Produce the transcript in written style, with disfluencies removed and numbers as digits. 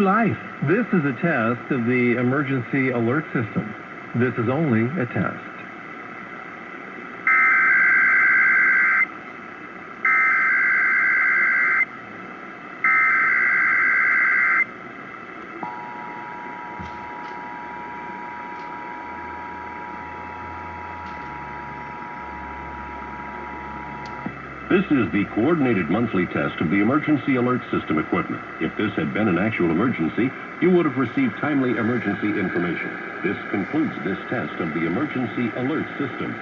life. This is a test of the emergency alert system. This is only a test. This is the coordinated monthly test of the emergency alert system equipment. If this had been an actual emergency, you would have received timely emergency information. This concludes this test of the emergency alert system.